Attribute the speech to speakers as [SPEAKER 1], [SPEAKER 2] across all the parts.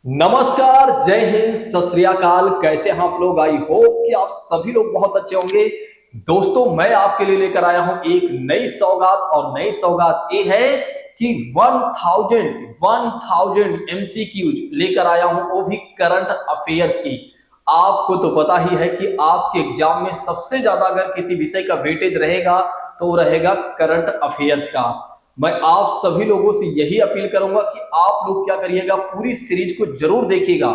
[SPEAKER 1] नमस्कार, जय हिंद, सत श्री अकाल। कैसे हैं आप लोग? आई होप कि आप सभी लोग बहुत अच्छे होंगे। दोस्तों, मैं आपके लिए लेकर आया हूं एक नई सौगात और नई सौगात ये है कि 1000 एमसीक्यूज लेकर आया हूं, वो भी करंट अफेयर्स की। आपको तो पता ही है कि आपके एग्जाम में सबसे ज्यादा अगर किसी विषय का वेटेज रहेगा तो वो रहेगा करंट अफेयर्स का। मैं आप सभी लोगों से यही अपील करूंगा कि आप लोग क्या करिएगा, पूरी सीरीज को जरूर देखिएगा,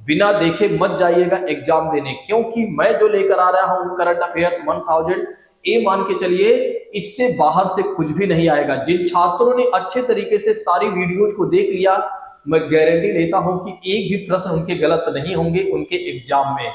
[SPEAKER 1] बिना देखे मत जाइएगा एग्जाम देने, क्योंकि मैं जो लेकर आ रहा हूं करंट अफेयर्स 1000, ये मान के चलिए इससे बाहर से कुछ भी नहीं आएगा। जिन छात्रों ने अच्छे तरीके से सारी वीडियोज को देख लिया, मैं गारंटी लेता हूं कि एक भी प्रश्न उनके गलत नहीं होंगे उनके एग्जाम में।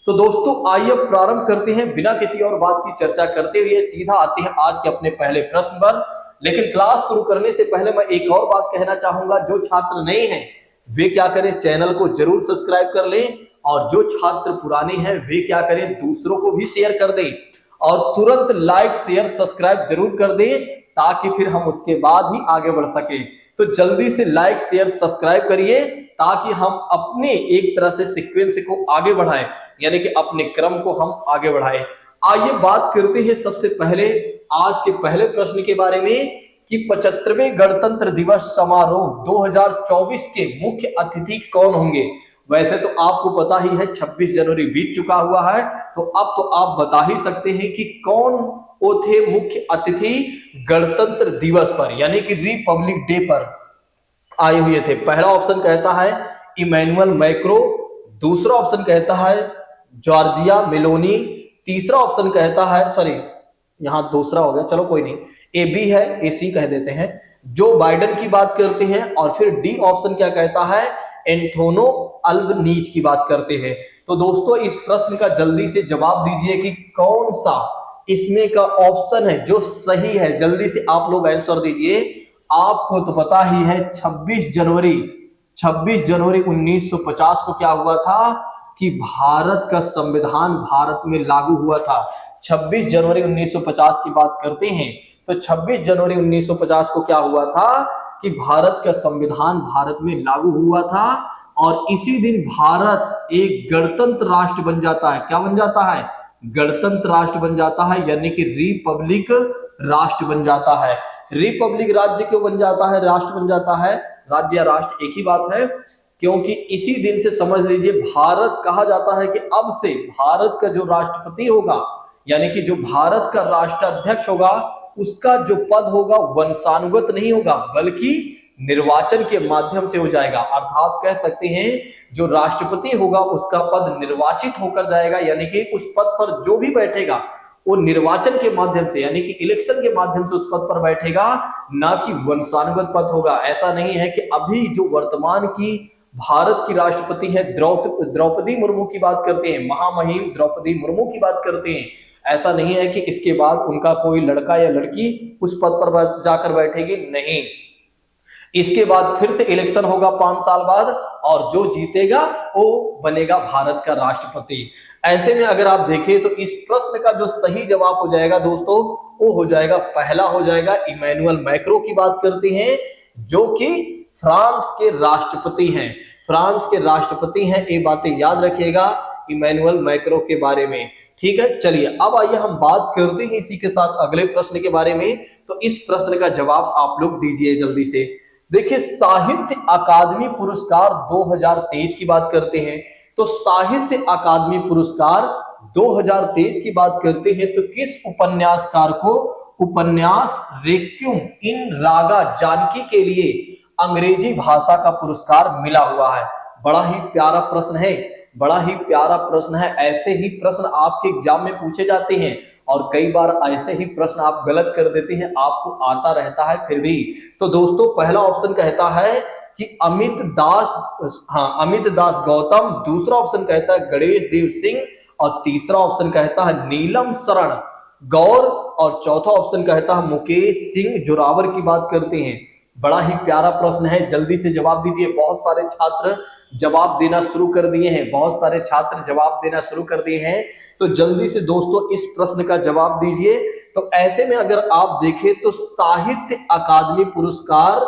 [SPEAKER 1] तो दोस्तों, आइए प्रारंभ करते हैं, बिना किसी और बात की चर्चा करते हुए सीधा आते हैं आज के अपने पहले प्रश्न पर। लेकिन क्लास शुरू करने से पहले मैं एक और बात कहना चाहूंगा, जो छात्र नए हैं वे क्या करें, चैनल को जरूर सब्सक्राइब कर लें, और जो छात्र पुराने हैं वे क्या करें, दूसरों को भी शेयर कर दें, और तुरंत लाइक शेयर सब्सक्राइब जरूर कर दें, ताकि फिर हम उसके बाद ही आगे बढ़ सके। तो जल्दी से लाइक शेयर सब्सक्राइब करिए, ताकि हम अपने एक तरह से सीक्वेंस को आगे बढ़ाएं, यानी कि अपने क्रम को हम आगे बढ़ाएं। आइए बात करते हैं सबसे पहले आज के पहले प्रश्न के बारे में कि 75वें गणतंत्र दिवस समारोह 2024 के मुख्य अतिथि कौन होंगे। वैसे तो आपको पता ही है 26 जनवरी बीत चुका हुआ है, तो अब तो आप बता ही सकते हैं कि कौन वो थे मुख्य अतिथि गणतंत्र दिवस पर, यानी कि रिपब्लिक डे पर आए हुए थे। पहला ऑप्शन कहता है इमैनुअल मैक्रो, दूसरा ऑप्शन कहता है जॉर्जिया मेलोनी, तीसरा ऑप्शन कहता है, सॉरी यहां दूसरा हो गया, चलो कोई नहीं, ए बी है, ए सी कह देते हैं, जो बाइडन की बात करते हैं, और फिर डी ऑप्शन क्या कहता है, एंथोनो अल्बनीज की बात करते हैं। तो दोस्तों, इस प्रश्न का जल्दी से जवाब दीजिए कि कौन सा इसमें का ऑप्शन है जो सही है। जल्दी से आप लोग आंसर दीजिए। आपको तो पता ही है 26 जनवरी 1950 को क्या हुआ था कि भारत का संविधान भारत में लागू हुआ था। 26 जनवरी 1950 की बात करते हैं, तो 26 जनवरी 1950 को क्या हुआ था कि भारत का संविधान भारत में लागू हुआ था, और इसी दिन भारत एक गणतंत्र राष्ट्र बन जाता है। क्या बन जाता है? गणतंत्र राष्ट्र बन जाता है, यानी कि रिपब्लिक राष्ट्र बन जाता है। रिपब्लिक राज्य क्यों बन जाता है, राष्ट्र बन जाता है? राज्य या राष्ट्र एक ही बात है, क्योंकि इसी दिन से समझ लीजिए भारत कहा जाता है कि अब से भारत का जो राष्ट्रपति होगा, यानी कि जो भारत का राष्ट्राध्यक्ष होगा, उसका जो पद होगा वंशानुगत नहीं होगा, बल्कि निर्वाचन के माध्यम से हो जाएगा। अर्थात कह सकते हैं जो राष्ट्रपति होगा उसका पद निर्वाचित होकर जाएगा, यानी कि उस पद पर जो भी बैठेगा वो निर्वाचन के माध्यम से, यानी कि इलेक्शन के माध्यम से उस पद पर बैठेगा, ना कि वंशानुगत पद होगा। ऐसा नहीं है कि अभी जो वर्तमान की भारत की राष्ट्रपति है द्रौपदी मुर्मू की बात करते हैं, महामहिम द्रौपदी मुर्मू की बात करते हैं, ऐसा नहीं है कि इसके बाद उनका कोई लड़का या लड़की उस पद पर जाकर बैठेगी, नहीं। इसके बाद फिर से इलेक्शन होगा 5 साल बाद, और जो जीतेगा वो बनेगा भारत का राष्ट्रपति। ऐसे में अगर आप देखें तो इस प्रश्न का जो सही जवाब हो जाएगा दोस्तों, वो हो जाएगा, पहला हो जाएगा इमैनुअल मैक्रो की बात करते हैं, जो कि फ्रांस के राष्ट्रपति हैं। फ्रांस के राष्ट्रपति हैं, ये बातें याद रखिएगा इमैनुअल मैक्रो के बारे में। ठीक है, चलिए अब आइए हम बात करते हैं इसी के साथ अगले प्रश्न के बारे में। तो इस प्रश्न का जवाब आप लोग दीजिए जल्दी से। देखिए, साहित्य अकादमी पुरस्कार 2023 की बात करते हैं, तो साहित्य अकादमी पुरस्कार 2023 की बात करते हैं, तो किस उपन्यासकार को उपन्यास रेक्विएम इन रागा जानकी के लिए अंग्रेजी भाषा का पुरस्कार मिला हुआ है? बड़ा ही प्यारा प्रश्न है, बड़ा ही प्यारा प्रश्न है। ऐसे ही प्रश्न आपके एग्जाम में पूछे जाते हैं, और कई बार ऐसे ही प्रश्न आप गलत कर देते हैं, आपको आता रहता है फिर भी। तो दोस्तों, पहला ऑप्शन कहता है कि अमित दास गौतम, दूसरा ऑप्शन कहता है गणेश देव सिंह, और तीसरा ऑप्शन कहता है नीलम शरण गौर, और चौथा ऑप्शन कहता है मुकेश सिंह जोरावर की बात करते हैं। बड़ा ही प्यारा प्रश्न है, जल्दी से जवाब दीजिए। बहुत सारे छात्र जवाब देना शुरू कर दिए हैं, बहुत सारे छात्र जवाब देना शुरू कर दिए हैं, तो जल्दी से दोस्तों इस प्रश्न का जवाब दीजिए। तो ऐसे में अगर आप देखें तो साहित्य अकादमी पुरस्कार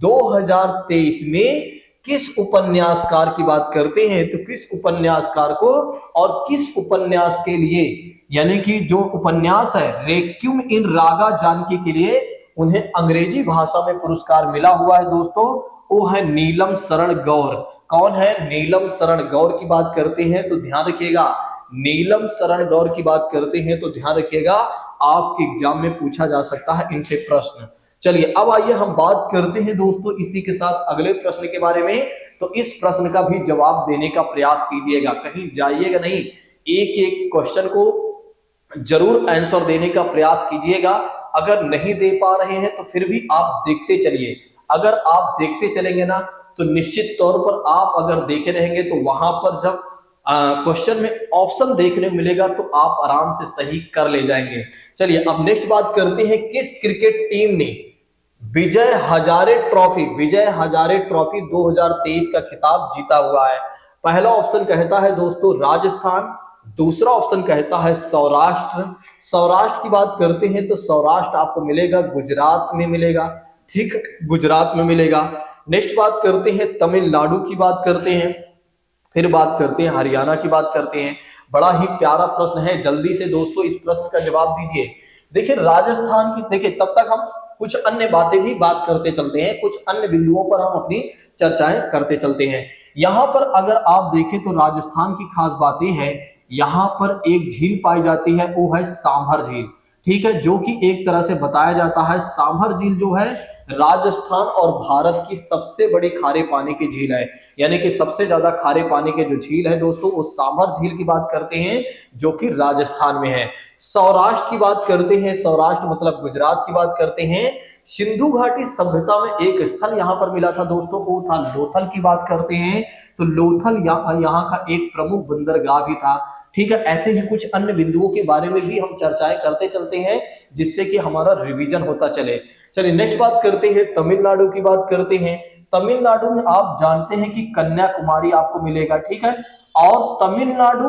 [SPEAKER 1] 2023 में किस उपन्यासकार की बात करते हैं, तो किस उपन्यासकार को और किस उपन्यास के लिए, यानी कि जो उपन्यास है रेक्विएम इन रागा जानकी के लिए उन्हें अंग्रेजी भाषा में पुरस्कार मिला हुआ है दोस्तों, वो है नीलम शरण गौर। कौन है? नीलम शरण गौर की बात करते हैं तो ध्यान रखिएगा, नीलम शरण गौर की बात करते हैं तो ध्यान रखिएगा, आपके एग्जाम में पूछा जा सकता है इनसे प्रश्न। चलिए अब आइए हम बात करते हैं दोस्तों इसी के साथ अगले प्रश्न के बारे में। तो इस प्रश्न का भी जवाब देने का प्रयास कीजिएगा, कहीं जाइएगा नहीं, एक एक क्वेश्चन को जरूर आंसर देने का प्रयास कीजिएगा। अगर नहीं दे पा रहे हैं तो फिर भी आप देखते चलिए, अगर आप देखते चलेंगे ना तो निश्चित तौर पर आप अगर देखे रहेंगे तो वहां पर जब क्वेश्चन में ऑप्शन देखने को मिलेगा तो आप आराम से सही कर ले जाएंगे। चलिए अब नेक्स्ट बात करते हैं, किस क्रिकेट टीम ने विजय हजारे ट्रॉफी 2023 का खिताब जीता हुआ है? पहला ऑप्शन कहता है दोस्तों राजस्थान, दूसरा ऑप्शन कहता है सौराष्ट्र की बात करते हैं तो सौराष्ट्र आपको मिलेगा गुजरात में मिलेगा, ठीक, गुजरात में मिलेगा। नेक्स्ट बात करते हैं तमिलनाडु की बात करते हैं, फिर बात करते हैं हरियाणा की बात करते हैं। बड़ा ही प्यारा प्रश्न है, जल्दी से दोस्तों इस प्रश्न का जवाब दीजिए। देखिए राजस्थान की, देखिए तब तक हम कुछ अन्य बातें भी बात करते चलते हैं, कुछ अन्य बिंदुओं पर हम अपनी चर्चाएं करते चलते हैं। यहां पर अगर आप देखें तो राजस्थान की खास बातें हैं, यहां पर एक झील पाई जाती है, वो है सांभर झील, ठीक है, जो कि एक तरह से बताया जाता है सांभर झील जो है राजस्थान और भारत की सबसे बड़ी खारे पानी की झील है, यानी कि सबसे ज्यादा खारे पानी के जो झील है दोस्तों वो सांभर झील की बात करते हैं जो कि राजस्थान में है। सौराष्ट्र की बात करते हैं, सौराष्ट्र मतलब गुजरात की बात करते हैं, सिंधु घाटी सभ्यता में एक स्थल यहां पर मिला था दोस्तों, वो था लोथल की बात करते हैं, तो लोथल यहाँ का एक प्रमुख बंदरगाह भी था, ठीक है। ऐसे ही कुछ अन्य बिंदुओं के बारे में भी हम चर्चाएं करते चलते हैं जिससे कि हमारा रिवीजन होता चले। चलिए नेक्स्ट बात करते हैं, तमिलनाडु की बात करते हैं। तमिलनाडु में आप जानते हैं कि कन्याकुमारी आपको मिलेगा, ठीक है, और तमिलनाडु,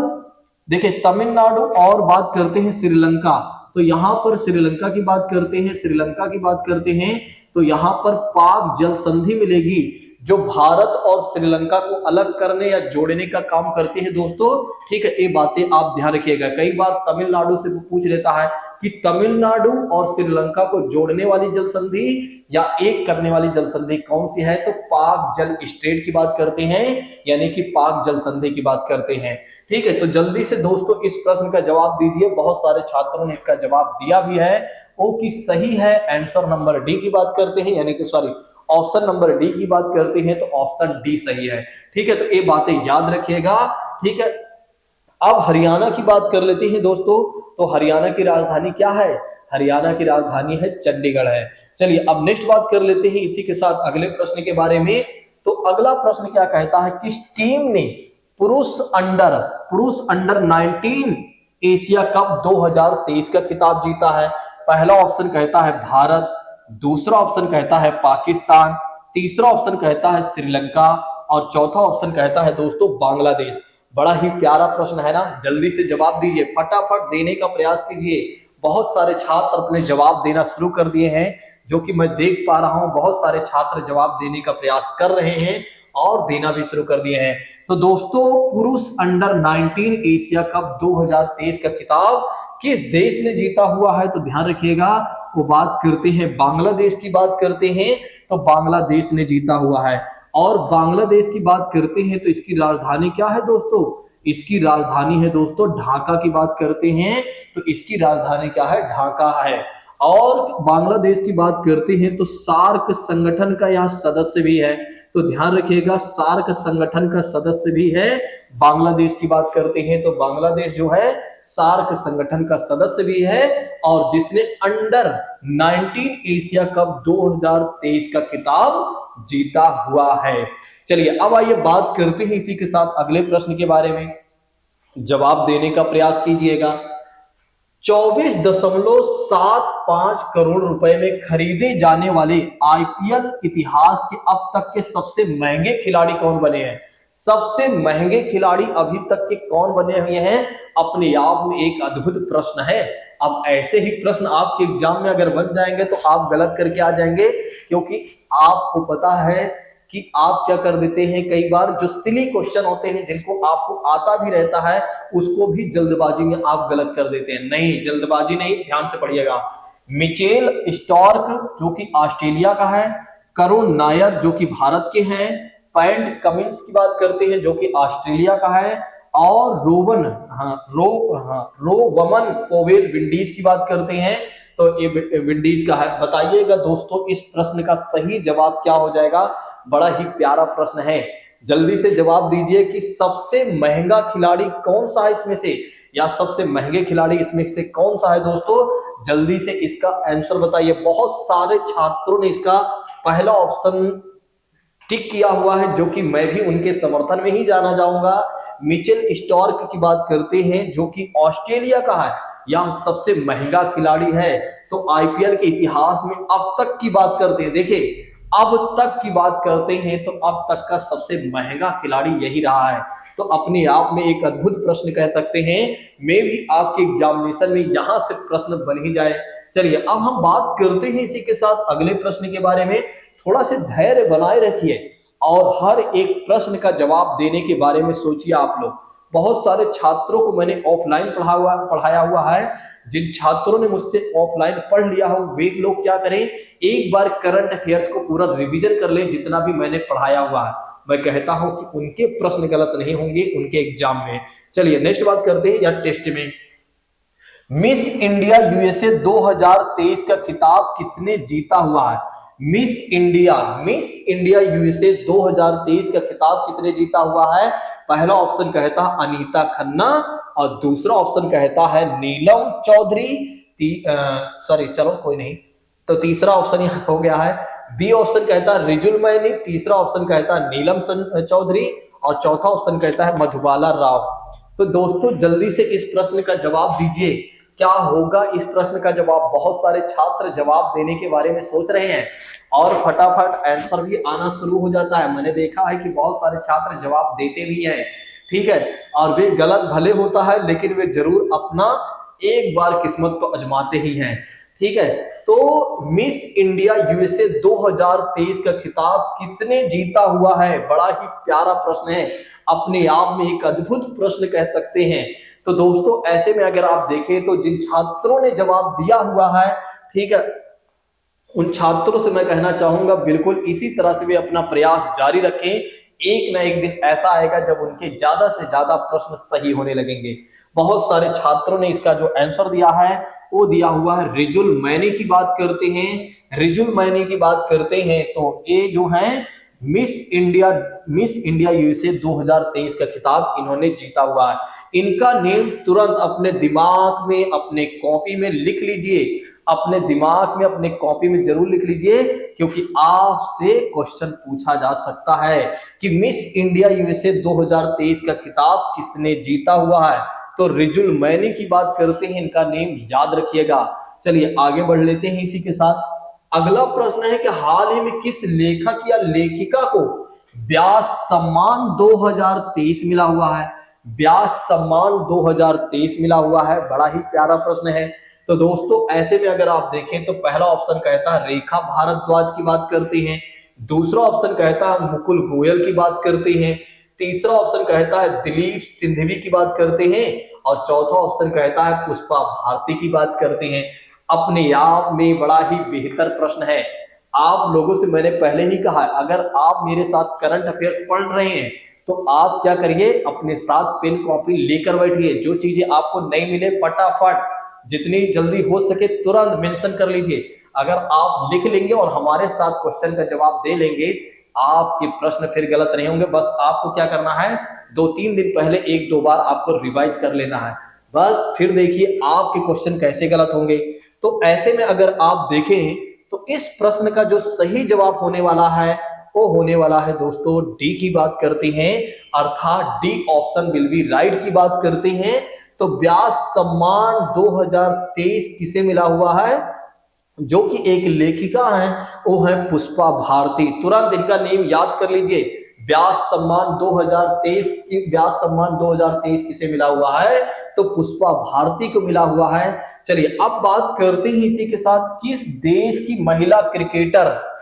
[SPEAKER 1] देखिए तमिलनाडु और बात करते हैं श्रीलंका, तो यहां पर श्रीलंका की बात करते हैं, श्रीलंका की बात करते हैं तो यहां पर पाक जल संधि मिलेगी जो भारत और श्रीलंका को अलग करने या जोड़ने का काम करती है दोस्तों, ठीक है। ये बातें आप ध्यान रखिएगा, कई बार तमिलनाडु से पूछ लेता है कि तमिलनाडु और श्रीलंका को जोड़ने वाली जल संधि या एक करने वाली जल संधि कौन सी है, तो पाक जल स्ट्रेट की बात करते हैं, यानी कि पाक जल संधि की बात करते हैं, ठीक है। तो जल्दी से दोस्तों इस प्रश्न का जवाब दीजिए, बहुत सारे छात्रों ने इसका जवाब दिया भी है, वो कि सही है आंसर नंबर डी की बात करते हैं, यानी कि सॉरी ऑप्शन नंबर डी की बात करते हैं तो ऑप्शन डी सही है, ठीक है। तो ये बातें याद रखिएगा, ठीक है। अब हरियाणा की बात कर लेते हैं दोस्तों, तो हरियाणा की राजधानी क्या है, हरियाणा की राजधानी है चंडीगढ़ है। चलिए अब नेक्स्ट बात कर लेते हैं इसी के साथ अगले प्रश्न के बारे में। तो अगला प्रश्न क्या कहता है, किस टीम ने पुरुष अंडर 19 एशिया कप 2023 का खिताब जीता है? पहला ऑप्शन कहता है भारत, दूसरा ऑप्शन कहता है पाकिस्तान, तीसरा ऑप्शन कहता है श्रीलंका और चौथा ऑप्शन कहता है दोस्तों बांग्लादेश। बड़ा ही प्यारा प्रश्न है ना, जल्दी से जवाब दीजिए, फटाफट देने का प्रयास कीजिए। बहुत सारे छात्र अपने जवाब देना शुरू कर दिए हैं, जो कि मैं देख पा रहा हूं, बहुत सारे छात्र जवाब देने का प्रयास कर रहे हैं और देना भी शुरू कर दिए हैं। तो दोस्तों पुरुष अंडर 19 एशिया कप 2023 का खिताब किस देश ने जीता हुआ है, तो ध्यान रखिएगा वो बात करते हैं बांग्लादेश की बात करते हैं, तो बांग्लादेश ने जीता हुआ है। और बांग्लादेश की बात करते हैं तो इसकी राजधानी क्या है दोस्तों, इसकी राजधानी है दोस्तों ढाका की बात करते हैं, तो इसकी राजधानी क्या है, ढाका है। और बांग्लादेश की बात करते हैं तो सार्क संगठन का यह सदस्य भी है, तो ध्यान रखिएगा सार्क संगठन का सदस्य भी है। बांग्लादेश की बात करते हैं तो बांग्लादेश जो है सार्क संगठन का सदस्य भी है और जिसने अंडर 19 एशिया कप 2023 का खिताब जीता हुआ है। चलिए अब आइए बात करते हैं इसी के साथ अगले प्रश्न के बारे में, जवाब देने का प्रयास कीजिएगा। 24.75 करोड़ रुपए में खरीदे जाने वाले आईपीएल इतिहास के अब तक के सबसे महंगे खिलाड़ी कौन बने हैं? सबसे महंगे खिलाड़ी अभी तक के कौन बने हुए हैं, अपने आप में एक अद्भुत प्रश्न है। अब ऐसे ही प्रश्न आपके एग्जाम में अगर बन जाएंगे तो आप गलत करके आ जाएंगे, क्योंकि आपको पता है कि आप क्या कर देते हैं, कई बार जो सिली क्वेश्चन होते हैं जिनको आपको आता भी रहता है उसको भी जल्दबाजी में आप गलत कर देते हैं। नहीं, जल्दबाजी नहीं, ध्यान से पढ़िएगा। मिचेल स्टार्क जो कि ऑस्ट्रेलिया का है, करुण नायर जो कि भारत के हैं, पैट कमिंस की बात करते हैं जो कि ऑस्ट्रेलिया का है, और रोवमन पोवेल विंडीज की बात करते हैं तो ये विंडीज का है। बताइएगा दोस्तों इस प्रश्न का सही जवाब क्या हो जाएगा। बड़ा ही प्यारा प्रश्न है, जल्दी से जवाब दीजिए कि सबसे महंगा खिलाड़ी कौन सा है इसमें से, या सबसे महंगे खिलाड़ी इसमें से कौन सा है दोस्तों, जल्दी से इसका आंसर बताइए। बहुत सारे छात्रों ने इसका पहला ऑप्शन टिक किया हुआ है जो कि मैं भी उनके समर्थन में ही जाना चाहूंगा। मिचेल स्टार्क की बात करते हैं जो कि ऑस्ट्रेलिया का है, यह सबसे महंगा खिलाड़ी है। तो आईपीएल के इतिहास में अब तक की बात करते हैं, देखिए अब तक की बात करते हैं तो अब तक का सबसे महंगा खिलाड़ी यही रहा है। तो अपने आप में एक अद्भुत प्रश्न कह सकते हैं, मे भी आपके एग्जामिनेशन में यहां से प्रश्न बन ही जाए। चलिए अब हम बात करते हैं इसी के साथ अगले प्रश्न के बारे में। थोड़ा से धैर्य बनाए रखिए और हर एक प्रश्न का जवाब देने के बारे में सोचिए आप लोग। बहुत सारे छात्रों को मैंने ऑफलाइन पढ़ाया हुआ है। जिन छात्रों ने मुझसे ऑफलाइन पढ़ लिया हो वे लोग क्या करें, एक बार करंट अफेयर्स को पूरा रिवीजन कर लें जितना भी मैंने पढ़ाया हुआ है। मैं कहता हूं कि उनके प्रश्न गलत नहीं होंगे उनके एग्जाम में। चलिए नेक्स्ट बात करते हैं या टेस्ट में। मिस इंडिया यूएसए 2023 का खिताब किसने जीता हुआ है। मिस इंडिया यूएसए 2023 का खिताब किसने जीता हुआ है। पहला ऑप्शन कहता है अनीता खन्ना और दूसरा ऑप्शन कहता है नीलम चौधरी। सॉरी चलो कोई नहीं, तो तीसरा ऑप्शन यहाँ हो गया है। बी ऑप्शन कहता है रिजुल मैनी, तीसरा ऑप्शन कहता है नीलम चौधरी और चौथा ऑप्शन कहता है मधुबाला राव। तो दोस्तों जल्दी से इस प्रश्न का जवाब दीजिए, क्या होगा इस प्रश्न का जवाब। बहुत सारे छात्र जवाब देने के बारे में सोच रहे हैं और फटाफट आंसर भी आना शुरू हो जाता है। मैंने देखा है कि बहुत सारे छात्र जवाब देते भी हैं, ठीक है, और वे गलत भले होता है लेकिन वे जरूर अपना एक बार किस्मत को आजमाते ही हैं, ठीक है। तो मिस इंडिया यूएसए 2023 का खिताब किसने जीता हुआ है, बड़ा ही प्यारा प्रश्न है, अपने आप में एक अद्भुत प्रश्न कह सकते हैं। तो दोस्तों ऐसे में अगर आप देखें तो जिन छात्रों ने जवाब दिया हुआ है, ठीक है, उन छात्रों से मैं कहना चाहूंगा बिल्कुल इसी तरह से वे अपना प्रयास जारी रखें। एक ना एक दिन ऐसा आएगा जब उनके ज्यादा से ज्यादा प्रश्न सही होने लगेंगे। बहुत सारे छात्रों ने इसका जो आंसर दिया है वो दिया हुआ है रिजुल मैनी की बात करते हैं। रिजुल मैनी की बात करते हैं तो ये जो है मिस इंडिया यूएसए 2023 का खिताब इन्होंने जीता हुआ है। इनका नेम तुरंत अपने दिमाग में अपने कॉपी में लिख लीजिए, अपने दिमाग में अपने कॉपी में जरूर लिख लीजिए, क्योंकि आपसे क्वेश्चन पूछा जा सकता है कि मिस इंडिया यूएसए 2023 का खिताब किसने जीता हुआ है। तो रिजुल मैनी की बात करते हैं, इनका नेम याद रखिएगा। चलिए आगे बढ़ लेते हैं इसी के साथ। अगला प्रश्न है कि हाल ही में किस लेखक या लेखिका को व्यास सम्मान 2023 मिला हुआ है। व्यास सम्मान 2023 मिला हुआ है, बड़ा ही प्यारा प्रश्न है। तो दोस्तों ऐसे में अगर आप देखें तो पहला ऑप्शन कहता है रेखा भारद्वाज की बात करते हैं, दूसरा ऑप्शन कहता है मुकुल गोयल की बात करते हैं, तीसरा ऑप्शन कहता है दिलीप सिंघवी की बात करते हैं और चौथा ऑप्शन कहता है पुष्पा भारती की बात करते हैं। अपने आप में बड़ा ही बेहतर प्रश्न है। आप लोगों से मैंने पहले ही कहा, अगर आप मेरे साथ करंट अफेयर्स पढ़ रहे हैं तो आप क्या करिए, अपने साथ पेन कॉपी लेकर बैठिए। जो चीजें आपको नहीं मिले फटाफट जितनी जल्दी हो सके तुरंत मेंशन कर लीजिए। अगर आप लिख लेंगे और हमारे साथ क्वेश्चन का जवाब दे लेंगे, आपके प्रश्न फिर गलत नहीं होंगे। बस आपको क्या करना है, 2-3 दिन पहले 1-2 बार आपको रिवाइज कर लेना है, बस फिर देखिए आपके क्वेश्चन कैसे गलत होंगे। तो ऐसे में अगर आप देखें तो इस प्रश्न का जो सही जवाब होने वाला है वो होने वाला है दोस्तों डी की बात करते हैं, अर्थात D option will be right की बात करते हैं। तो व्यास सम्मान 2023 किसे मिला हुआ है, जो कि एक लेखिका है, वो है पुष्पा भारती। तुरंत इनका नेम याद कर लीजिए। व्यास सम्मान 2023 किसे मिला हुआ है, तो पुष्पा भारती को मिला हुआ है। चलिए अब बात करते हैं इसी के साथ, किस देश की महिला क्रिकेटर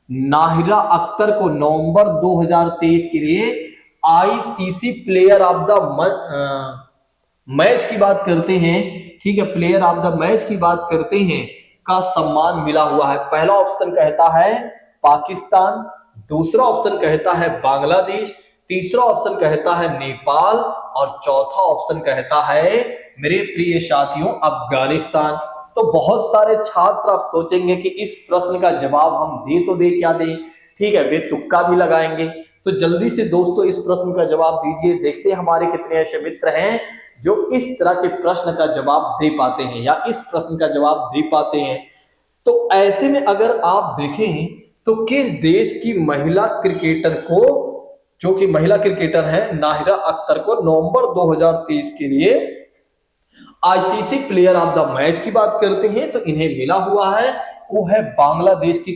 [SPEAKER 1] नाहिरा अख्तर को नवंबर 2023 के लिए ICC player of the match की बात करते हैं, ठीक है, प्लेयर ऑफ द मैच की बात करते हैं, का सम्मान मिला हुआ है। पहला ऑप्शन कहता है पाकिस्तान, दूसरा ऑप्शन कहता है बांग्लादेश, तीसरा ऑप्शन कहता है नेपाल और चौथा ऑप्शन कहता है मेरे प्रिय साथियों अफगानिस्तान। तो बहुत सारे छात्र आप सोचेंगे कि इस प्रश्न का जवाब हम दे तो दे क्या दें, ठीक है, वे तुक्का भी लगाएंगे। तो जल्दी से दोस्तों इस प्रश्न का जवाब दीजिए। देखते हैं हमारे कितने ऐसे मित्र हैं जो इस तरह के प्रश्न का जवाब दे पाते हैं या इस प्रश्न का जवाब दे पाते हैं। तो ऐसे में अगर आप देखें तो किस देश की महिला क्रिकेटर को, जो कि महिला क्रिकेटर है नाहिरा अख्तर को नवंबर 2023 के लिए ICC player of the match की बात करते हैं तो इन्हें मिला हुआ है, वो है बांग्लादेश की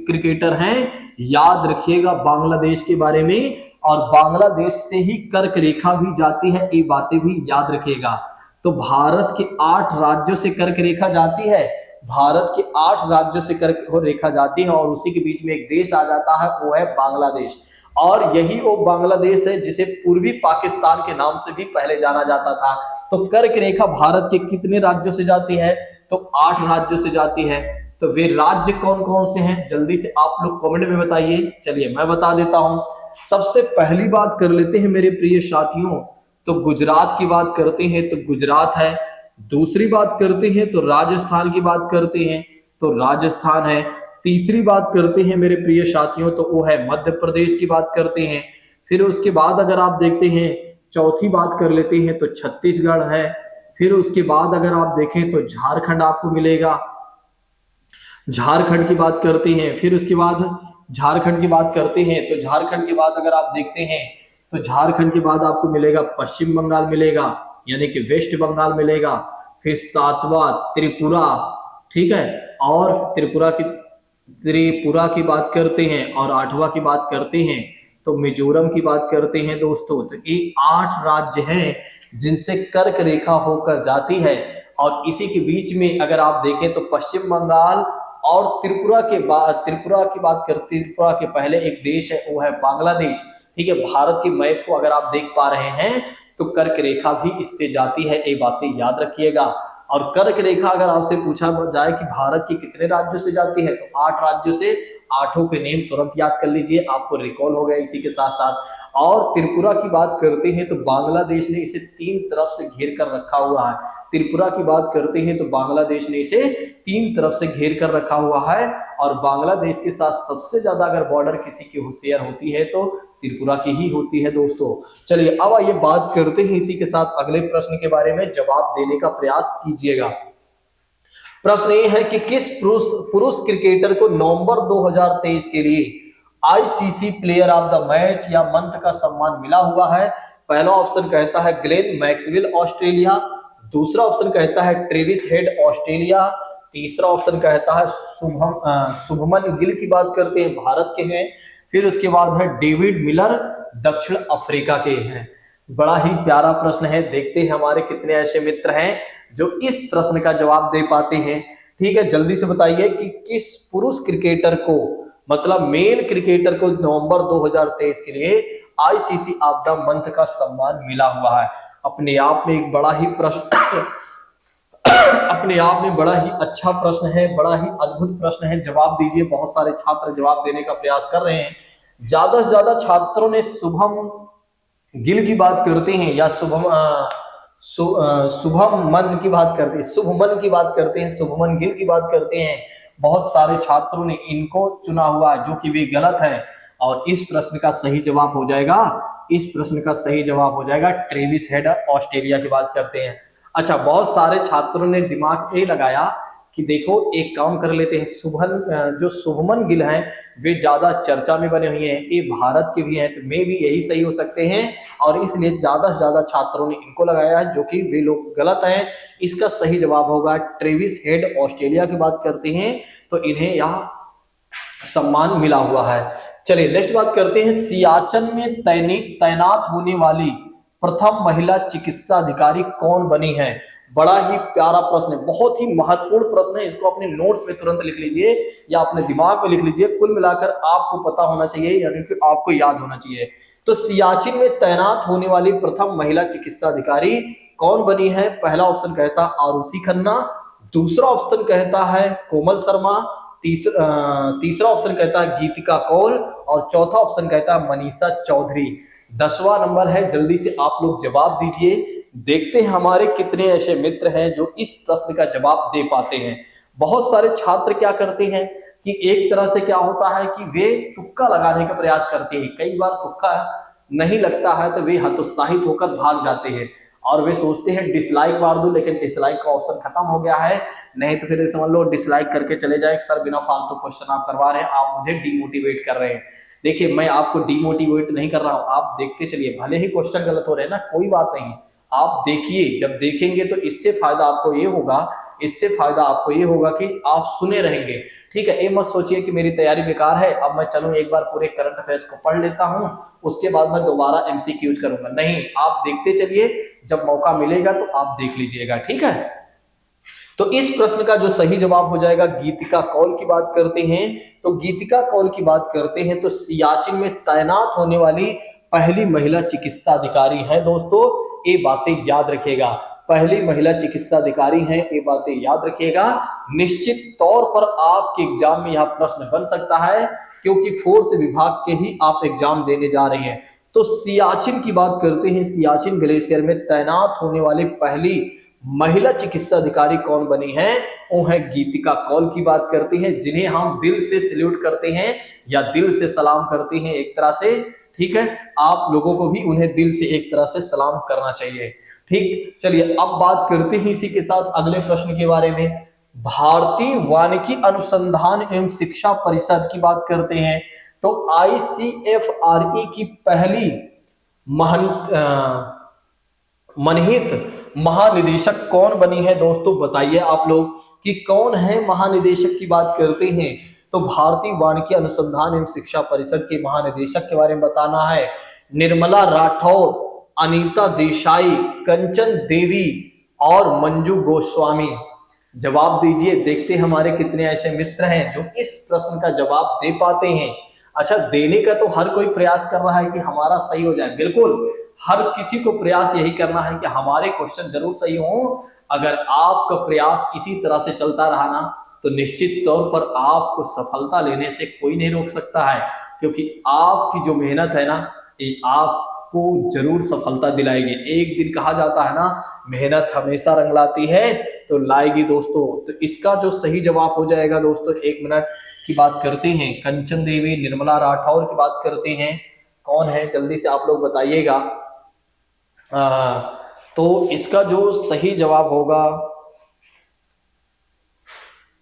[SPEAKER 1] क्रिकेटर हैं। याद रखिएगा बांग्लादेश के बारे में, और बांग्लादेश से ही कर्क रेखा भी जाती है, ये बातें भी याद रखिएगा। तो भारत के 8 राज्यों से कर्क रेखा जाती है, भारत के 8 राज्यों से कर्क रेखा जाती है, और उसी के बीच में एक देश आ जाता है, वो है बांग्लादेश। और यही वो बांग्लादेश है जिसे पूर्वी पाकिस्तान के नाम से भी पहले जाना जाता था। तो कर्क रेखा भारत के कितने राज्यों से जाती है? तो 8 राज्यों से जाती है। तो वे राज्य कौन कौन से हैं जल्दी से आप लोग कमेंट में बताइए। चलिए मैं बता देता हूं। सबसे पहली बात कर लेते हैं मेरे प्रिय साथियों, तो गुजरात की बात करते हैं तो गुजरात है। दूसरी बात करते हैं तो राजस्थान की बात करते हैं तो राजस्थान है। तीसरी बात करते हैं मेरे प्रिय साथियों तो वो है मध्य प्रदेश की बात करते हैं। फिर उसके बाद अगर आप देखते हैं चौथी बात कर लेते हैं तो छत्तीसगढ़ है। फिर उसके बाद अगर आप देखें तो झारखंड आपको मिलेगा, झारखंड की बात करते हैं। फिर उसके बाद झारखंड की बात करते हैं तो झारखंड के बाद अगर आप देखते हैं तो झारखंड के बाद आपको मिलेगा पश्चिम बंगाल मिलेगा, यानी कि वेस्ट बंगाल मिलेगा। फिर 7वां त्रिपुरा, ठीक है, और त्रिपुरा की बात करते हैं, और 8वां की बात करते हैं तो मिजोरम की बात करते हैं दोस्तों। तो ये 8 राज्य हैं जिनसे कर्क रेखा होकर जाती है। और इसी के बीच में अगर आप देखें तो पश्चिम बंगाल और त्रिपुरा की बात करते, त्रिपुरा के पहले एक देश है वो है बांग्लादेश, ठीक है। भारत की मैप को अगर आप देख पा रहे हैं तो कर्क रेखा भी इससे जाती है, ये बातें याद रखिएगा। और कर्क रेखा अगर आपसे पूछा जाए कि भारत के कितने राज्यों से जाती है तो 8 राज्यों से। 8 के नेम तुरंत याद कर लीजिए, आपको रिकॉल हो गया इसी के साथ साथ। और त्रिपुरा की बात करते हैं तो बांग्लादेश ने इसे 3 तरफ से घेर कर रखा हुआ है। त्रिपुरा की बात करते हैं तो बांग्लादेश ने इसे 3 तरफ से घेर कर रखा हुआ है। और बांग्लादेश के साथ सबसे ज्यादा अगर बॉर्डर किसी की शेयर होती है तो त्रिपुरा की ही होती है दोस्तों। चलिए अब आइए बात करते हैं इसी के साथ अगले प्रश्न के बारे में, जवाब देने का प्रयास कीजिएगा। प्रश्न ये है कि किस पुरुष क्रिकेटर को नवंबर 2023 के लिए ICC player of the match या मंथ का सम्मान मिला हुआ है? पहला ऑप्शन कहता है ग्लेन मैक्सवेल ऑस्ट्रेलिया, दूसरा ऑप्शन कहता है ट्रेविस हेड ऑस्ट्रेलिया, तीसरा ऑप्शन कहता है शुभमन गिल की बात करते हैं भारत के हैं, फिर उसके बाद है डेविड मिलर दक्षिण अफ्रीका के हैं। बड़ा ही प्यारा प्रश्न है, देखते हैं हमारे कितने ऐसे मित्र हैं जो इस प्रश्न का जवाब दे पाते हैं। ठीक है, जल्दी से बताइए कि किस पुरुष क्रिकेटर को, मतलब मेल क्रिकेटर को नवंबर 2023 के लिए आईसीसी ऑफ द मंथ का सम्मान मिला हुआ है। अपने आप में एक बड़ा ही प्रश्न अपने आप में बड़ा ही अच्छा प्रश्न है, बड़ा ही अद्भुत प्रश्न है। जवाब दीजिए, बहुत सारे छात्र जवाब देने का प्रयास कर रहे हैं। ज्यादा से ज्यादा छात्रों ने शुभम गिल की बात करते हैं या शुभमन की बात करते हैं, शुभमन की बात करते हैं, शुभमन गिल की बात करते हैं। बहुत सारे छात्रों ने इनको चुना हुआ जो कि भी गलत है। और इस प्रश्न का सही जवाब हो जाएगा, इस प्रश्न का सही जवाब हो जाएगा ट्रेविस हेड ऑस्ट्रेलिया की बात करते हैं। अच्छा, बहुत सारे छात्रों ने दिमाग ये लगाया कि देखो एक काम कर लेते हैं, जो शुभमन गिल हैं वे ज्यादा चर्चा में बने हुए हैं, ये भारत के भी हैं, तो मे भी यही सही हो सकते हैं। और इसलिए ज्यादा से ज्यादा छात्रों ने इनको लगाया है, जो कि वे लोग गलत हैं। इसका सही जवाब होगा ट्रेविस हेड ऑस्ट्रेलिया की बात करते हैं, तो इन्हें यह सम्मान मिला हुआ है। चलिए नेक्स्ट बात करते हैं, सियाचन में तैनात होने वाली प्रथम महिला चिकित्सा अधिकारी कौन बनी है? बड़ा ही प्यारा प्रश्न है, बहुत ही महत्वपूर्ण प्रश्न है। इसको अपने नोट्स में तुरंत लिख लीजिए या अपने दिमाग में लिख लीजिए। कुल मिलाकर आपको पता होना चाहिए, यानी कि आपको याद होना चाहिए। तो सियाचिन में तैनात होने वाली प्रथम महिला चिकित्सा अधिकारी कौन बनी है? पहला ऑप्शन कहता है आरुषि खन्ना, दूसरा ऑप्शन कहता है कोमल शर्मा, तीसरा ऑप्शन कहता है गीतिका कौल और चौथा ऑप्शन कहता है मनीषा चौधरी। 10वां नंबर है, जल्दी से आप लोग जवाब दीजिए। देखते हैं हमारे कितने ऐसे मित्र हैं जो इस प्रश्न का जवाब दे पाते हैं। बहुत सारे छात्र क्या करते हैं कि एक तरह से क्या होता है कि वे तुक्का लगाने का प्रयास करते हैं। कई बार तुक्का नहीं लगता है तो वे हतोत्साहित होकर भाग जाते हैं और वे सोचते हैं डिसलाइक मार दूं, लेकिन डिसलाइक का ऑप्शन खत्म हो गया है। नहीं तो फिर समझ लो डिसलाइक करके चले जाए, सर बिना फालतू क्वेश्चन आप करवा रहे हैं, आप मुझे डिमोटिवेट कर रहे हैं। देखिए मैं आपको डिमोटिवेट नहीं कर रहा हूं, आप देखते चलिए, भले ही क्वेश्चन गलत हो रहे हैं ना, कोई बात नहीं, आप देखिए। जब देखेंगे तो इससे फायदा आपको ये होगा, इससे फायदा आपको ये होगा कि आप सुने रहेंगे। ठीक है, ये मत सोचिए कि मेरी तैयारी बेकार है, अब मैं चलूं एक बार पूरे करंट अफेयर्स को पढ़ लेता हूं, उसके बाद मैं दोबारा एमसीक्यूज करूंगा। नहीं, आप देखते चलिए, जब मौका मिलेगा तो आप देख लीजिएगा। ठीक है, तो इस प्रश्न का जो सही जवाब हो जाएगा, गीतिका कौल की बात करते हैं। तो गीतिका कौल की बात करते हैं तो सियाचिन में तैनात होने वाली पहली महिला चिकित्सा अधिकारी है दोस्तों, ये बातें याद रखिएगा। पहली महिला चिकित्सा अधिकारी हैं, ये बातें याद रखिएगा। निश्चित तौर पर आपके एग्जाम में यह प्रश्न बन सकता है, क्योंकि फोर्स विभाग के ही आप एग्जाम देने जा रहे हैं। तो सियाचिन की बात करते हैं, सियाचिन ग्लेशियर में तैनात होने वाली पहली महिला चिकित्सा अधिकारी कौन बनी है? वो है गीतिका कौल की बात करते हैं, जिन्हें हम दिल से सैल्यूट करते हैं या दिल से सलाम करते हैं एक तरह से। ठीक है, आप लोगों को भी उन्हें दिल से एक तरह से सलाम करना चाहिए। ठीक, चलिए अब बात करते हैं इसी के साथ अगले प्रश्न के बारे में। भारतीय वानिकी अनुसंधान एवं शिक्षा परिषद की बात करते हैं। तो ICFRE की पहली मनहित महानिदेशक कौन बनी है दोस्तों? बताइए आप लोग कि कौन है महानिदेशक की बात करते हैं। तो भारतीय वानिकी अनुसंधान एवं शिक्षा परिषद के महानिदेशक के बारे में बताना है। निर्मला राठौर, अनीता देसाई, कंचन देवी और मंजू गोस्वामी। जवाब दीजिए, देखते हमारे कितने ऐसे मित्र हैं जो इस प्रश्न का जवाब दे पाते हैं। अच्छा, देने का तो हर कोई प्रयास कर रहा है कि हमारा सही हो जाए, बिल्कुल हर किसी को प्रयास यही करना है कि हमारे क्वेश्चन जरूर सही हो। अगर आपका प्रयास इसी तरह से चलता रहा ना, तो निश्चित तौर पर आपको सफलता लेने से कोई नहीं रोक सकता है, क्योंकि आपकी जो मेहनत है ना, ये आपको जरूर सफलता दिलाएगी। एक दिन कहा जाता है ना, मेहनत हमेशा रंग लाती है, तो लाएगी दोस्तों। तो इसका जो सही जवाब हो जाएगा दोस्तों, 1 मिनट की बात करते हैं, कंचन देवी, निर्मला राठौर की बात करते हैं, कौन है जल्दी से आप लोग बताइएगा। तो इसका जो सही जवाब होगा,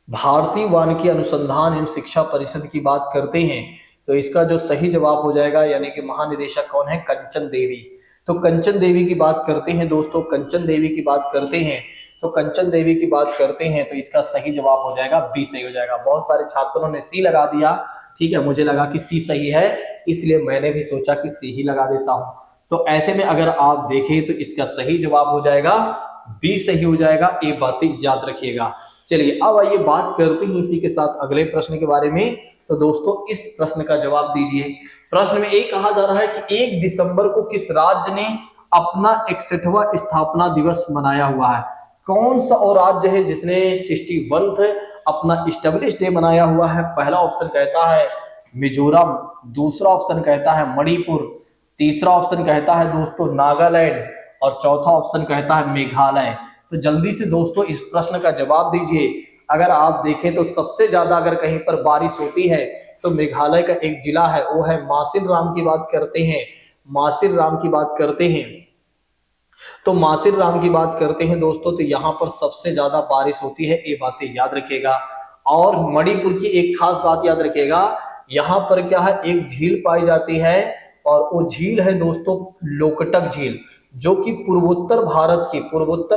[SPEAKER 1] भारतीय वानिकी अनुसंधान एवं शिक्षा परिषद की बात करते हैं, तो इसका जो सही जवाब हो जाएगा, यानी कि महानिदेशक कौन है? कंचन देवी। तो कंचन देवी की बात करते हैं दोस्तों, कंचन देवी की बात करते हैं, तो कंचन देवी की बात करते हैं, तो इसका सही जवाब हो जाएगा बी सही हो जाएगा। बहुत सारे छात्रों ने सी लगा दिया, ठीक है, मुझे लगा कि सी सही है, इसलिए मैंने भी सोचा कि सी ही लगा देता हूं। तो ऐसे में अगर आप देखें तो इसका सही जवाब हो जाएगा बी सही हो जाएगा, ये बातें याद रखिएगा। चलिए अब आइए बात करते हैं इसी के साथ अगले प्रश्न के बारे में। तो दोस्तों इस प्रश्न का जवाब दीजिए। प्रश्न में ये कहा जा रहा है कि 1 दिसंबर को किस राज्य ने अपना 61वां स्थापना दिवस मनाया हुआ है? कौन सा और राज्य है जिसने 61th अपना स्टेब्लिश डे मनाया हुआ है? पहला ऑप्शन कहता है मिजोरम, दूसरा ऑप्शन कहता है मणिपुर, तीसरा ऑप्शन कहता है दोस्तों नागालैंड और चौथा ऑप्शन कहता है मेघालय। तो जल्दी से दोस्तों इस प्रश्न का जवाब दीजिए। अगर आप देखें तो सबसे ज्यादा अगर कहीं पर बारिश होती है तो मेघालय का एक जिला है, वो है मासिन राम की बात करते हैं, मासिन राम की बात करते हैं। तो मासिन राम की बात करते हैं दोस्तों, तो यहाँ पर सबसे ज्यादा बारिश होती है, ये बातें याद रखिएगा। और मणिपुर की एक खास बात याद रखिएगा, यहाँ पर क्या है, एक झील पाई जाती है और वो झील है दोस्तों लोकटक झील, जो कि पूर्वोत्तर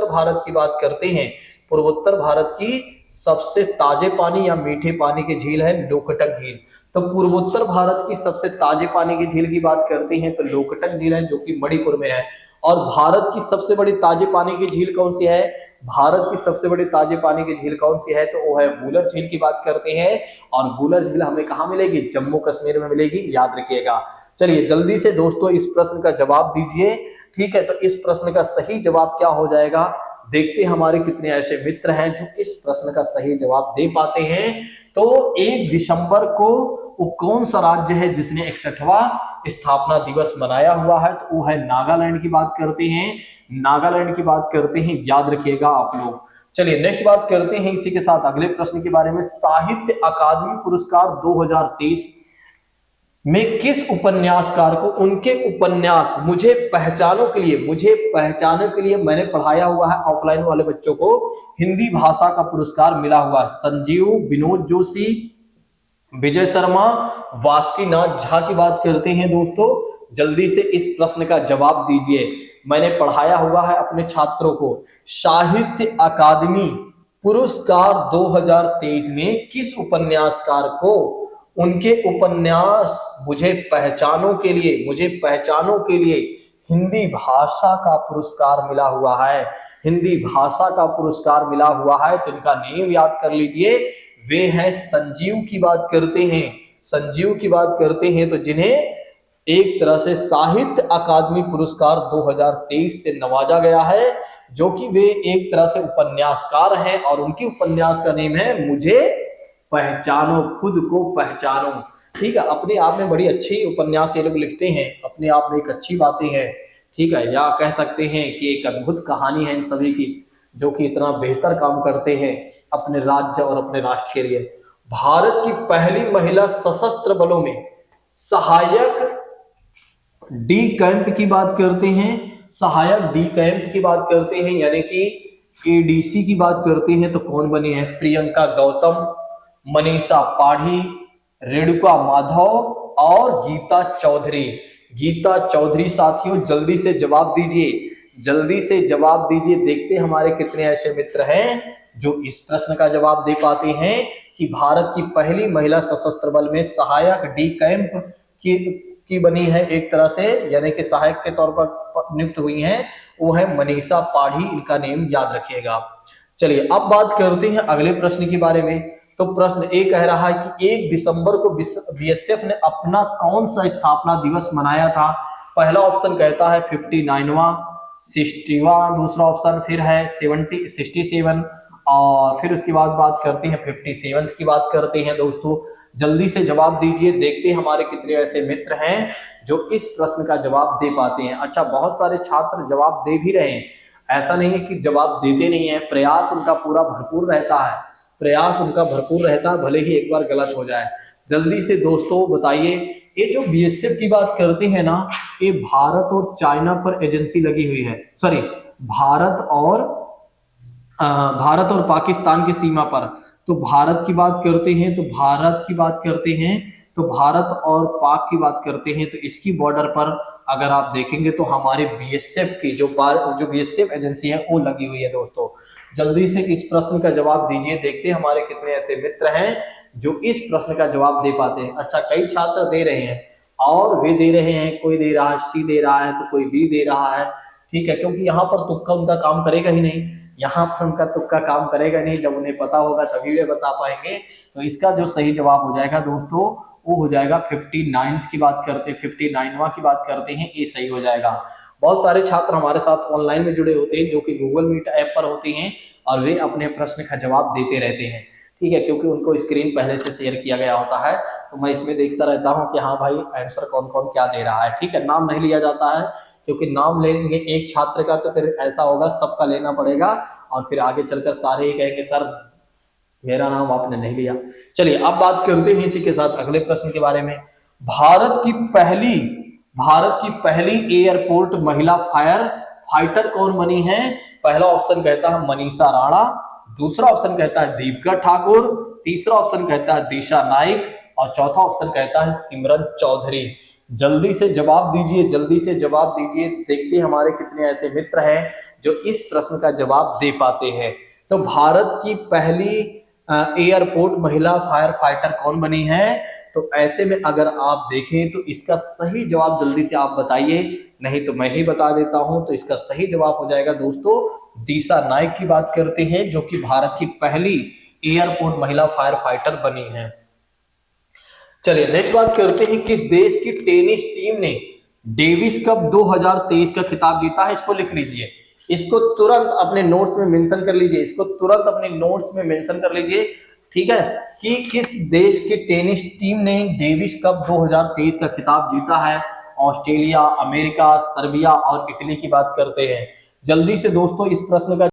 [SPEAKER 1] भारत की बात करते हैं, पूर्वोत्तर भारत की सबसे ताजे पानी या मीठे पानी की झील है लोकटक झील। तो पूर्वोत्तर भारत की सबसे ताजे पानी की झील की बात करते हैं तो लोकटक झील है, जो कि मणिपुर में है। और भारत की सबसे बड़ी ताजे पानी की झील कौन सी है? भारत की सबसे बड़ी ताजे पानी की झील कौन सी है, तो वो है वुलर झील की बात करते हैं। और वुलर झील हमें कहाँ मिलेगी, जम्मू कश्मीर में मिलेगी, याद रखिएगा। चलिए जल्दी से दोस्तों इस प्रश्न का जवाब दीजिए। ठीक है, तो इस प्रश्न का सही जवाब क्या हो जाएगा, देखते हैं हमारे कितने ऐसे मित्र हैं जो इस प्रश्न का सही जवाब दे पाते हैं। तो 1 दिसंबर को वो कौन सा राज्य है जिसने 61वां स्थापना दिवस मनाया हुआ है, तो वो है नागालैंड की बात करते हैं, नागालैंड की बात करते हैं, याद रखिएगा आप लोग। चलिए नेक्स्ट बात करते हैं इसी के साथ अगले प्रश्न के बारे में। साहित्य अकादमी पुरस्कार 2023 में किस उपन्यासकार को उनके उपन्यास मुझे पहचानो के लिए मैंने पढ़ाया हुआ है ऑफलाइन वाले बच्चों को, हिंदी भाषा का पुरस्कार मिला हुआ है। संजीव, विनोद जोशी, विजय शर्मा, वासुकीनाथ झा की बात करते हैं दोस्तों। जल्दी से इस प्रश्न का जवाब दीजिए। मैंने पढ़ाया हुआ है अपने छात्रों को, साहित्य अकादमी पुरस्कार 2023 में किस उपन्यासकार को उनके उपन्यास मुझे पहचानो के लिए हिंदी भाषा का पुरस्कार मिला हुआ है, हिंदी भाषा का पुरस्कार मिला हुआ है। तो इनका नेम याद कर लीजिए, वे हैं संजीव की बात करते हैं, संजीव की बात करते हैं, तो जिन्हें एक तरह से साहित्य अकादमी पुरस्कार 2023 से नवाजा गया है, जो कि वे एक तरह से उपन्यासकार हैं और उनकी उपन्यास का नेम है मुझे पहचानो, खुद को पहचानो। ठीक है, अपने आप में बड़ी अच्छी उपन्यास ये लोग लिखते हैं, अपने आप में एक अच्छी बातें हैं। ठीक है, या कह सकते हैं कि एक अद्भुत कहानी है इन सभी की, जो कि इतना बेहतर काम करते हैं अपने राज्य और अपने राष्ट्र के लिए। भारत की पहली महिला सशस्त्र बलों में सहायक डी कैंप की बात करते हैं, सहायक डी कैंप की बात करते हैं, यानी कि एडीसी की बात करते हैं, तो कौन बनी है, प्रियंका गौतम, मनीषा पाढ़ी, रेणुका माधव और गीता चौधरी। गीता चौधरी साथियों जल्दी से जवाब दीजिए, जल्दी से जवाब दीजिए। देखते हैं हमारे कितने ऐसे मित्र हैं जो इस प्रश्न का जवाब दे पाते हैं कि भारत की पहली महिला सशस्त्र बल में सहायक डी कैंप की बनी है एक तरह से, यानी कि सहायक के तौर पर नियुक्त हुई हैं, वो है मनीषा पाढ़ी, इनका नेम याद रखिएगा। चलिए अब बात करते हैं अगले प्रश्न के बारे में। तो प्रश्न ए कह रहा है कि 1 दिसंबर को बीएसएफ ने अपना कौन सा स्थापना दिवस मनाया था। पहला ऑप्शन कहता है 59वां, 60वां, दूसरा ऑप्शन फिर है 67 और फिर उसके बाद बात करते हैं 57 की बात करते हैं। दोस्तों जल्दी से जवाब दीजिए, देखते हैं हमारे कितने ऐसे मित्र हैं जो इस प्रश्न का जवाब दे पाते हैं। अच्छा, बहुत सारे छात्र जवाब दे भी रहे हैं, ऐसा नहीं है कि जवाब देते नहीं है, प्रयास उनका पूरा भरपूर रहता है, प्रयास उनका भरपूर रहता है, भले ही एक बार गलत हो जाए। जल्दी से दोस्तों बताइए, ये जो बीएसएफ की बात करते हैं ना, ये भारत और चाइना पर एजेंसी लगी हुई है, सॉरी भारत और पाकिस्तान की सीमा पर। तो भारत की बात करते हैं, तो भारत की बात करते हैं, तो भारत और पाक की बात करते हैं, तो इसकी बॉर्डर पर अगर आप देखेंगे तो हमारे बीएसएफ की जो बीएसएफ एजेंसी है वो लगी हुई है। दोस्तों जल्दी से इस प्रश्न का जवाब दीजिए, देखते हैं हमारे कितने ऐसे मित्र हैं जो इस प्रश्न का जवाब दे पाते हैं। अच्छा, कई छात्र दे रहे हैं और वे दे रहे हैं, कोई दे रहा है सी दे रहा है, तो कोई बी दे रहा है। ठीक है, क्योंकि यहाँ पर तुक्का उनका काम करेगा ही नहीं, यहाँ पर उनका तुक्का काम करेगा नहीं, जब उन्हें पता होगा तभी वे बता पाएंगे। तो इसका जो सही जवाब हो जाएगा दोस्तों वो हो जाएगा 59 की बात करते हैं, 59वां की बात करते हैं, ये सही हो जाएगा। बहुत सारे छात्र हमारे साथ ऑनलाइन में जुड़े होते हैं जो कि गूगल मीट ऐप पर होते हैं और वे अपने प्रश्न का जवाब देते रहते हैं। ठीक है, क्योंकि उनको स्क्रीन पहले से शेयर किया गया होता है, तो मैं इसमें देखता रहता हूँ कि हाँ भाई आंसर कौन कौन क्या दे रहा है। ठीक है, नाम नहीं लिया जाता है, क्योंकि नाम लेंगे एक छात्र का तो फिर ऐसा होगा सबका लेना पड़ेगा और फिर आगे चलकर सारे ही कहेंगे सर मेरा नाम आपने नहीं लिया। चलिए अब बात करते हैं इसी के साथ अगले प्रश्न के बारे में। भारत की पहली एयरपोर्ट महिला फायर फाइटर कौन बनी है। पहला ऑप्शन कहता है मनीषा राणा, दूसरा ऑप्शन कहता है दीपिका ठाकुर, तीसरा ऑप्शन कहता है दिशा नाइक और चौथा ऑप्शन कहता है सिमरन चौधरी। जल्दी से जवाब दीजिए, जल्दी से जवाब दीजिए, देखते हैं हमारे कितने ऐसे मित्र हैं जो इस प्रश्न का जवाब दे पाते हैं। तो भारत की पहली एयरपोर्ट महिला फायर फाइटर कौन बनी है। तो ऐसे में अगर आप देखें तो इसका सही जवाब जल्दी से आप बताइए, नहीं तो मैं ही बता देता हूं। तो इसका सही जवाब हो जाएगा दोस्तों दिशा नाइक की बात करते हैं, जो कि भारत की पहली एयरपोर्ट महिला फायर फाइटर बनी है। चलिए नेक्स्ट बात करते हैं, किस देश की टेनिस टीम ने डेविस कप 2023 का खिताब जीता है? इसको लिख लीजिए, इसको तुरंत अपने नोट्स में मेंशन कर लीजिए, इसको तुरंत अपने नोट्स में मेंशन कर लीजिए, ठीक है, कि किस देश की टेनिस टीम ने डेविस कप 2023 का खिताब जीता है। ऑस्ट्रेलिया, अमेरिका, सर्बिया और इटली की बात करते हैं। जल्दी से दोस्तों इस प्रश्न का